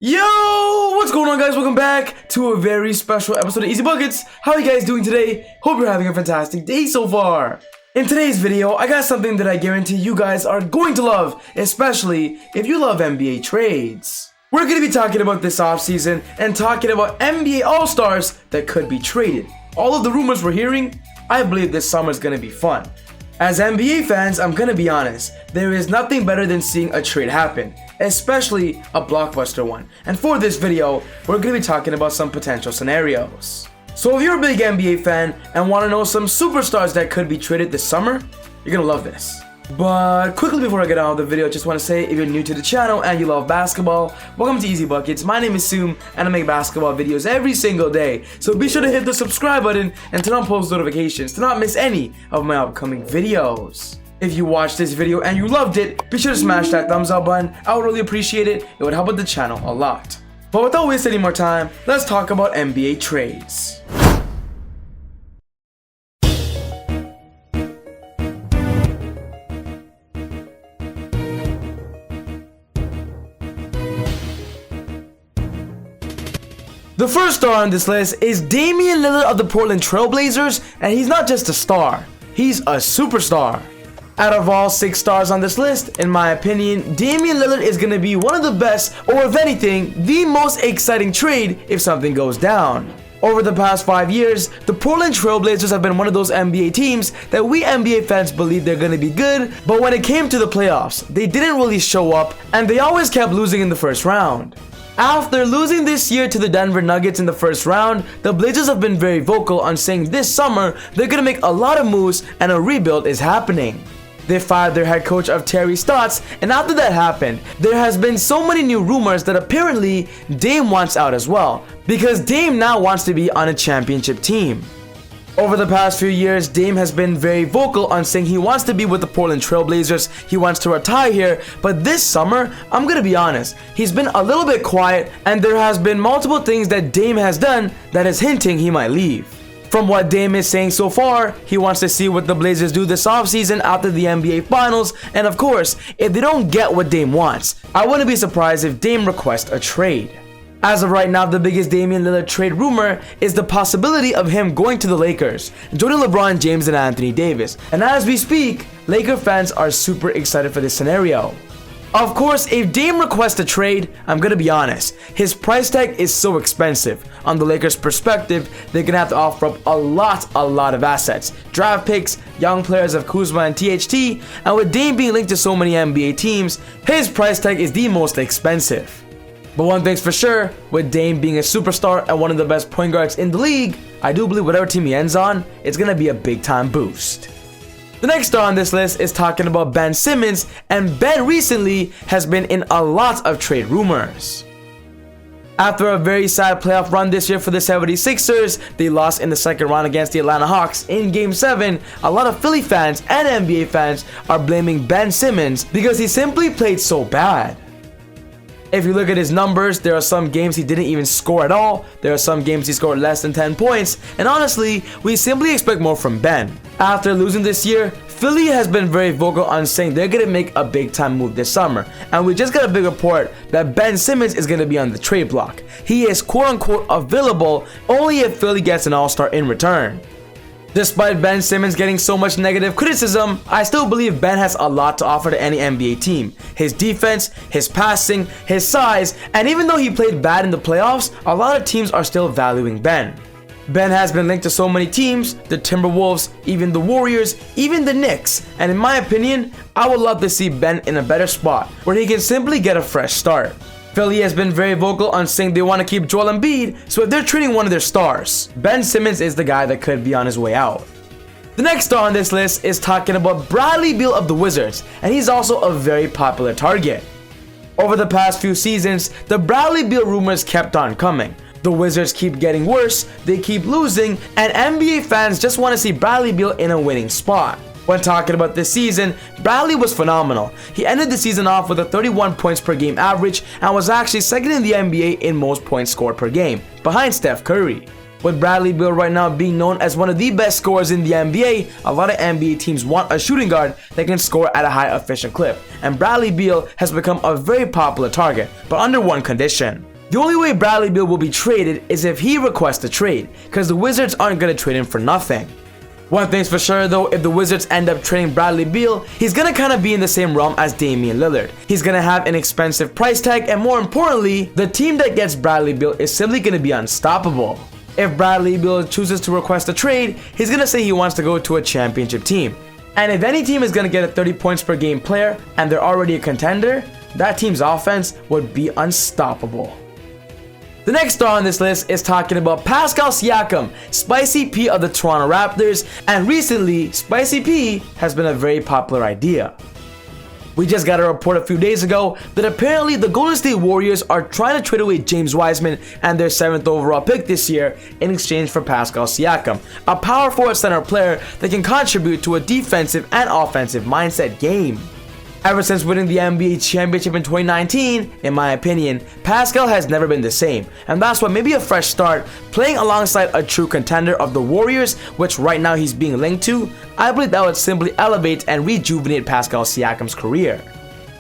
Yo, what's going on, guys? Welcome back to a very special episode of Easy Buckets. How are you guys doing today? Hope you're having a fantastic day so far. In today's video, I got something that I guarantee you guys are going to love, especially if you love NBA trades. We're going to be talking about this offseason and talking about NBA All-Stars that could be traded. All of the rumors we're hearing, I believe this summer is going to be fun. As NBA fans, I'm gonna be honest, there is nothing better than seeing a trade happen, especially a blockbuster one. And for this video, we're gonna be talking about some potential scenarios. So if you're a big NBA fan and wanna know some superstars that could be traded this summer, you're gonna love this. But quickly before I get on with the video, I just want to say, if you're new to the channel and you love basketball, welcome to Easy Buckets. My name is Soom and I make basketball videos every single day. So be sure to hit the subscribe button and turn on post notifications to not miss any of my upcoming videos. If you watched this video and you loved it, be sure to smash that thumbs up button. I would really appreciate it. It would help with the channel a lot. But without wasting any more time, let's talk about NBA trades. The first star on this list is Damian Lillard of the Portland Trail Blazers, and he's not just a star, he's a superstar. Out of all 6 stars on this list, in my opinion, Damian Lillard is going to be one of the best, or if anything, the most exciting trade if something goes down. Over the past 5 years, the Portland Trail Blazers have been one of those NBA teams that we NBA fans believe they're going to be good, but when it came to the playoffs, they didn't really show up, and they always kept losing in the first round. After losing this year to the Denver Nuggets in the first round, the Blazers have been very vocal on saying this summer they're gonna make a lot of moves and a rebuild is happening. They fired their head coach of Terry Stotts, and after that happened, there has been so many new rumors that apparently Dame wants out as well, because Dame now wants to be on a championship team. Over the past few years, Dame has been very vocal on saying he wants to be with the Portland Trail Blazers, he wants to retire here, but this summer, I'm gonna be honest, he's been a little bit quiet and there has been multiple things that Dame has done that is hinting he might leave. From what Dame is saying so far, he wants to see what the Blazers do this offseason after the NBA Finals, and of course, if they don't get what Dame wants, I wouldn't be surprised if Dame requests a trade. As of right now, the biggest Damian Lillard trade rumor is the possibility of him going to the Lakers, joining LeBron James and Anthony Davis. And as we speak, Laker fans are super excited for this scenario. Of course, if Dame requests a trade, I'm gonna be honest, his price tag is so expensive. On the Lakers' perspective, they're gonna have to offer up a lot of assets. Draft picks, young players of Kuzma and THT, and with Dame being linked to so many NBA teams, his price tag is the most expensive. But one thing's for sure, with Dame being a superstar and one of the best point guards in the league, I do believe whatever team he ends on, it's gonna be a big time boost. The next star on this list is talking about Ben Simmons, and Ben recently has been in a lot of trade rumors. After a very sad playoff run this year for the 76ers, they lost in the second round against the Atlanta Hawks in Game 7, a lot of Philly fans and NBA fans are blaming Ben Simmons because he simply played so bad. If you look at his numbers, there are some games he didn't even score at all, there are some games he scored less than 10 points, and honestly, we simply expect more from Ben. After losing this year, Philly has been very vocal on saying they're going to make a big time move this summer, and we just got a big report that Ben Simmons is going to be on the trade block. He is quote unquote available only if Philly gets an all-star in return. Despite Ben Simmons getting so much negative criticism, I still believe Ben has a lot to offer to any NBA team. His defense, his passing, his size, and even though he played bad in the playoffs, a lot of teams are still valuing Ben. Ben has been linked to so many teams, the Timberwolves, even the Warriors, even the Knicks, and in my opinion, I would love to see Ben in a better spot where he can simply get a fresh start. Philly has been very vocal on saying they want to keep Joel Embiid, so if they're trading one of their stars, Ben Simmons is the guy that could be on his way out. The next star on this list is talking about Bradley Beal of the Wizards, and he's also a very popular target. Over the past few seasons, the Bradley Beal rumors kept on coming. The Wizards keep getting worse, they keep losing, and NBA fans just want to see Bradley Beal in a winning spot. When talking about this season, Bradley was phenomenal. He ended the season off with a 31 points per game average and was actually second in the NBA in most points scored per game, behind Steph Curry. With Bradley Beal right now being known as one of the best scorers in the NBA, a lot of NBA teams want a shooting guard that can score at a high efficient clip, and Bradley Beal has become a very popular target, but under one condition. The only way Bradley Beal will be traded is if he requests a trade, because the Wizards aren't going to trade him for nothing. One thing's for sure though, if the Wizards end up trading Bradley Beal, he's gonna kind of be in the same realm as Damian Lillard. He's gonna have an expensive price tag, and more importantly, the team that gets Bradley Beal is simply gonna be unstoppable. If Bradley Beal chooses to request a trade, he's gonna say he wants to go to a championship team. And if any team is gonna get a 30 points per game player, and they're already a contender, that team's offense would be unstoppable. The next star on this list is talking about PASCAL SIAKAM, Spicy P of the Toronto Raptors, and recently, Spicy P has been a very popular idea. We just got a report a few days ago that apparently the Golden State Warriors are trying to trade away James Wiseman and their 7th overall pick this year in exchange for PASCAL SIAKAM, a power forward center player that can contribute to a defensive and offensive mindset game. Ever since winning the NBA championship in 2019, in my opinion, PASCAL has never been the same, and that's why maybe a fresh start, playing alongside a true contender of the Warriors, which right now he's being linked to, I believe that would simply elevate and rejuvenate PASCAL SIAKAM's career.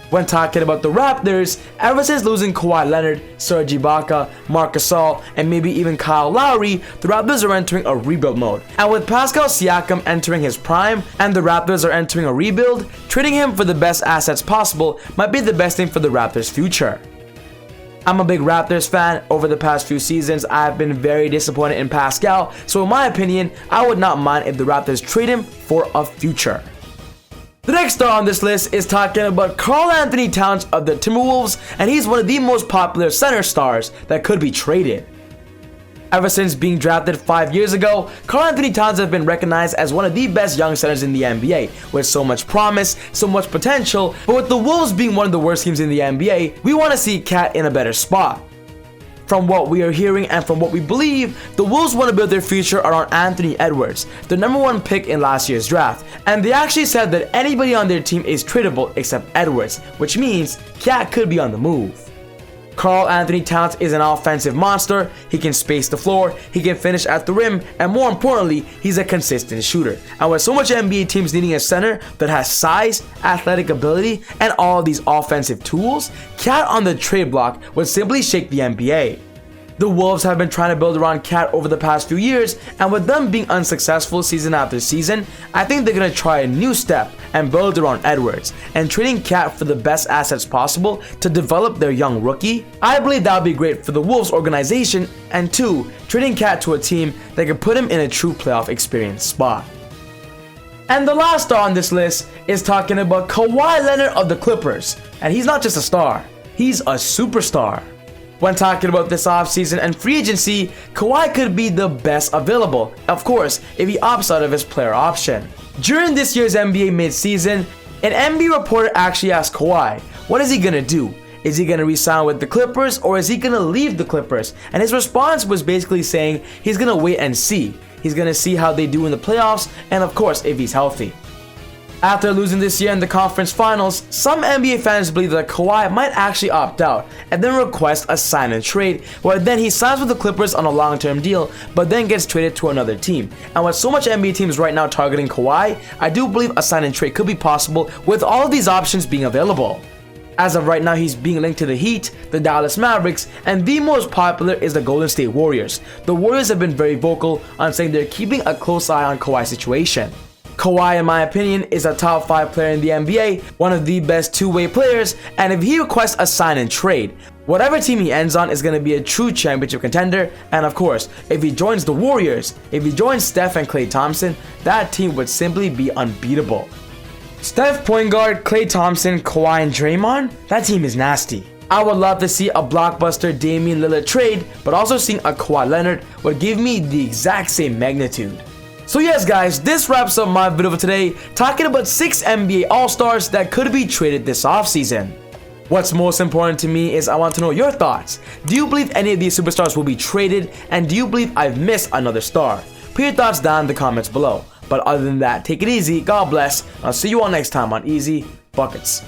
When talking about the Raptors, ever since losing Kawhi Leonard, Serge Ibaka, Marc Gasol, and maybe even Kyle Lowry, the Raptors are entering a rebuild mode. And with PASCAL SIAKAM entering his prime, and the Raptors are entering a rebuild, trading him for the best assets possible might be the best thing for the Raptors' future. I'm a big Raptors fan. Over the past few seasons, I've been very disappointed in PASCAL, so in my opinion, I would not mind if the Raptors trade him for a future. The next star on this list is talking about KARL-ANTHONY Towns of the Timberwolves, and he's one of the most popular center stars that could be traded. Ever since being drafted 5 years ago, KARL-ANTHONY Towns has been recognized as one of the best young centers in the NBA, with so much promise, so much potential, but with the Wolves being one of the worst teams in the NBA, we want to see KAT in a better spot. From what we are hearing and from what we believe, the Wolves want to build their future around Anthony Edwards, the #1 pick in last year's draft, and they actually said that anybody on their team is tradable except Edwards, which means KAT could be on the move. KARL-ANTHONY Towns is an offensive monster. He can space the floor, he can finish at the rim, and more importantly, he's a consistent shooter. And with so much NBA teams needing a center that has size, athletic ability, and all these offensive tools, KAT on the trade block would simply shake the NBA. The Wolves have been trying to build around KAT over the past few years, and with them being unsuccessful season after season, I think they're going to try a new step and build around Edwards, and trading KAT for the best assets possible to develop their young rookie. I believe that would be great for the Wolves organization, and 2, trading KAT to a team that could put him in a true playoff experience spot. And the last star on this list is talking about Kawhi Leonard of the Clippers, and he's not just a star, he's a superstar. When talking about this offseason and free agency, Kawhi could be the best available, of course, if he opts out of his player option. During this year's NBA midseason, an NBA reporter actually asked Kawhi, what is he gonna do? Is he gonna re-sign with the Clippers, or is he gonna leave the Clippers? And his response was basically saying he's gonna wait and see. He's gonna see how they do in the playoffs, and of course, if he's healthy. After losing this year in the conference finals, some NBA fans believe that Kawhi might actually opt out and then request a sign and trade, where then he signs with the Clippers on a long-term deal, but then gets traded to another team. And with so much NBA teams right now targeting Kawhi, I do believe a sign and trade could be possible with all of these options being available. As of right now, he's being linked to the Heat, the Dallas Mavericks, and the most popular is the Golden State Warriors. The Warriors have been very vocal on saying they're keeping a close eye on Kawhi's situation. Kawhi, in my opinion, is a top 5 player in the NBA, one of the best two-way players, and if he requests a sign and trade, whatever team he ends on is going to be a true championship contender. And of course, if he joins the Warriors, if he joins Steph and Klay Thompson, that team would simply be unbeatable. Steph, point guard, Klay Thompson, Kawhi, and Draymond, that team is nasty. I would love to see a blockbuster Damian Lillard trade, but also seeing a Kawhi Leonard would give me the exact same magnitude. So yes guys, this wraps up my video for today, talking about 6 NBA All-Stars that could be traded this offseason. What's most important to me is I want to know your thoughts. Do you believe any of these superstars will be traded, and do you believe I've missed another star? Put your thoughts down in the comments below. But other than that, take it easy, God bless, I'll see you all next time on Easy Buckets.